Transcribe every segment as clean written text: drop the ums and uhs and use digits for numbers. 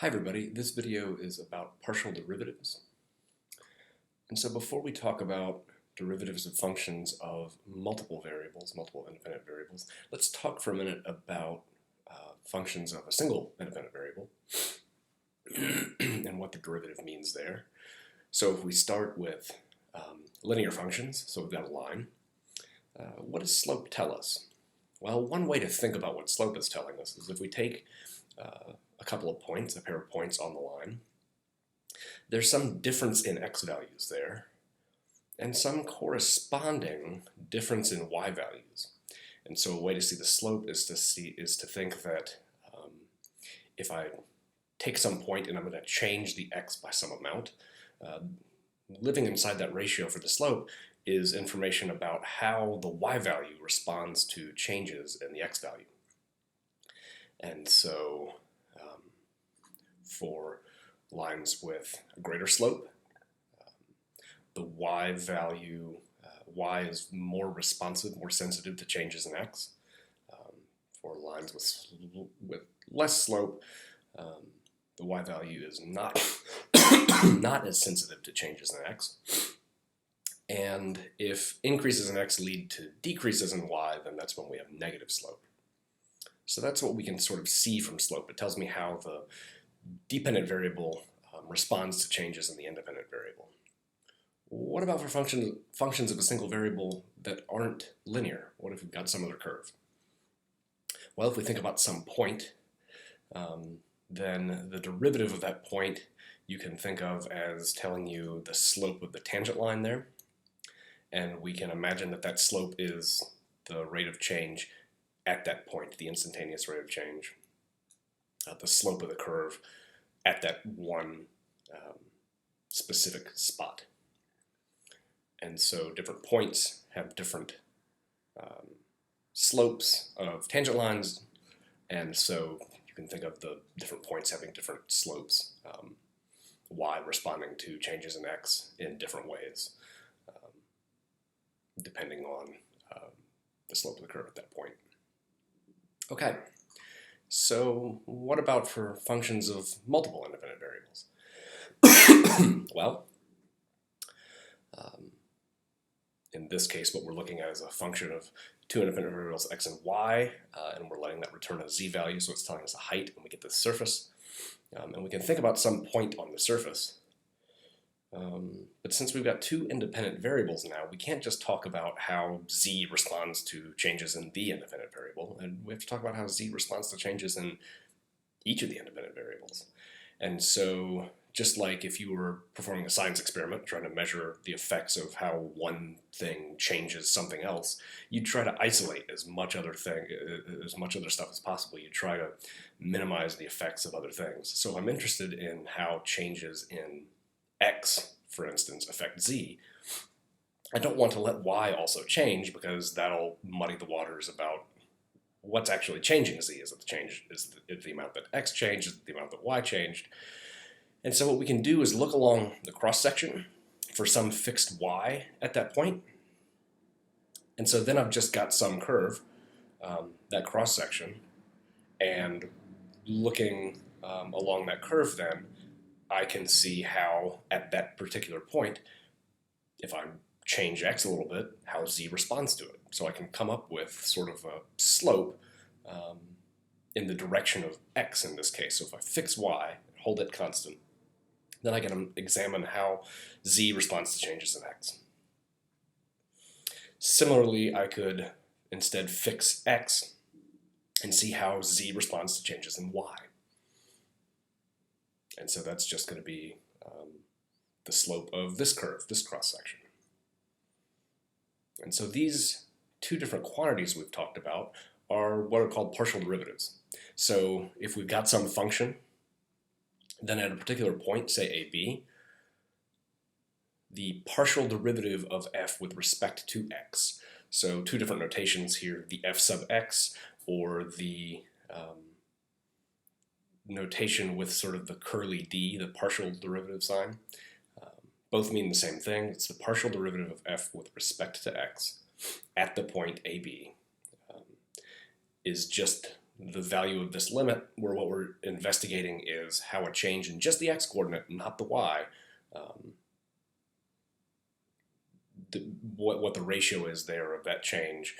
Hi everybody, this video is about partial derivatives. And so before we talk about derivatives of functions of multiple variables, multiple independent variables, let's talk for a minute about functions of a single independent variable and what the derivative means there. So if we start with linear functions, so we've got a line, what does slope tell us? Well, one way to think about what slope is telling us is if we take a couple of points, a pair of points on the line, there's some difference in x values there, and some corresponding difference in y values. And so a way to see the slope is to think that if I take some point and I'm going to change the x by some amount, living inside that ratio for the slope is information about how the y value responds to changes in the x value. And so for lines with a greater slope, the y value, y is more responsive, more sensitive to changes in x. For lines with less slope, the y value is not, not as sensitive to changes in x. And if increases in x lead to decreases in y, then that's when we have negative slope. So that's what we can sort of see from slope. It tells me how the dependent variable responds to changes in the independent variable. What about for functions of a single variable that aren't linear? What if we've got some other curve? Well, if we think about some point, then the derivative of that point you can think of as telling you the slope of the tangent line there. And we can imagine that that slope is the rate of change at that point, the instantaneous rate of change, the slope of the curve at that one specific spot. And so different points have different slopes of tangent lines, and so you can think of the different points having different slopes, y responding to changes in x in different ways, depending on the slope of the curve at that point. Okay, so what about for functions of multiple independent variables? Well, in this case, what we're looking at is a function of two independent variables, x and y, and we're letting that return a z value, so it's telling us a height, and we get the surface. And we can think about some point on the surface. But since we've got two independent variables now, we can't just talk about how z responds to changes in the independent variable, and we have to talk about how z responds to changes in each of the independent variables. And so just like if you were performing a science experiment trying to measure the effects of how one thing changes something else, you'd try to isolate as much other stuff as possible. You'd try to minimize the effects of other things. So if I'm interested in how changes in x, for instance, affect z, I don't want to let y also change because that'll muddy the waters about what's actually changing z. Is it the change? Is it the amount that x changed? Is it the amount that y changed? And so what we can do is look along the cross-section for some fixed y at that point. And so then I've just got some curve, that cross-section, and looking along that curve then, I can see how at that particular point, if I change x a little bit, how z responds to it. So I can come up with sort of a slope in the direction of x in this case. So if I fix y, hold it constant, then I can examine how z responds to changes in x. Similarly, I could instead fix x and see how z responds to changes in y. And so that's just going to be the slope of this curve, this cross-section. And so these two different quantities we've talked about are what are called partial derivatives. So if we've got some function, then at a particular point, say AB, the partial derivative of f with respect to x. So two different notations here, the f sub x or the notation with sort of the curly d, the partial derivative sign. Both mean the same thing. It's the partial derivative of f with respect to x at the point AB is just the value of this limit, where what we're investigating is how a change in just the x-coordinate, not the y, what the ratio is there of that change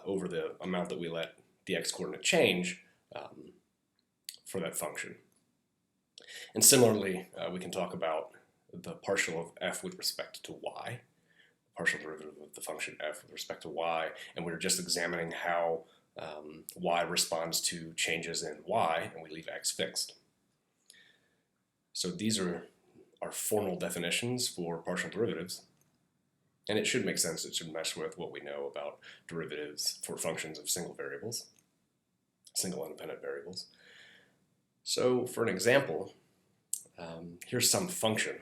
over the amount that we let the x-coordinate change for that function. And similarly, we can talk about the partial of f with respect to y, partial derivative of the function f with respect to y, and we're just examining how y responds to changes in y, and we leave x fixed. So these are our formal definitions for partial derivatives, and it should make sense. It should mesh with what we know about derivatives for functions of single variables, single independent variables. So for an example, here's some function.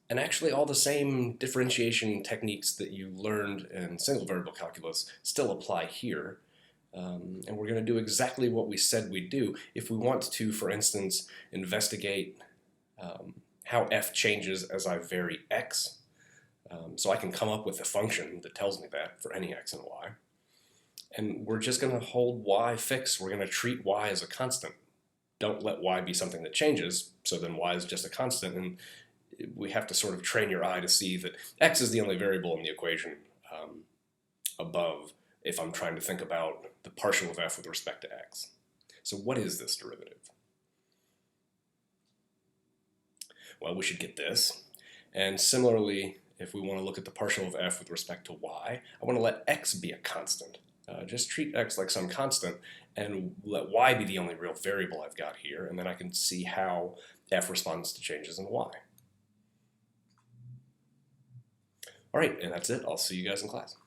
And actually all the same differentiation techniques that you learned in single variable calculus still apply here. And we're going to do exactly what we said we'd do if we want to, for instance, investigate how f changes as I vary x. So I can come up with a function that tells me that for any x and y. And we're just going to hold y fixed. We're going to treat y as a constant. Don't let y be something that changes, so then y is just a constant. And we have to sort of train your eye to see that x is the only variable in the equation above if I'm trying to think about the partial of f with respect to x. So what is this derivative? Well, we should get this. And similarly, if we want to look at the partial of f with respect to y, I want to let x be a constant. Just treat x like some constant and let y be the only real variable I've got here, and then I can see how f responds to changes in y. All right, and that's it. I'll see you guys in class.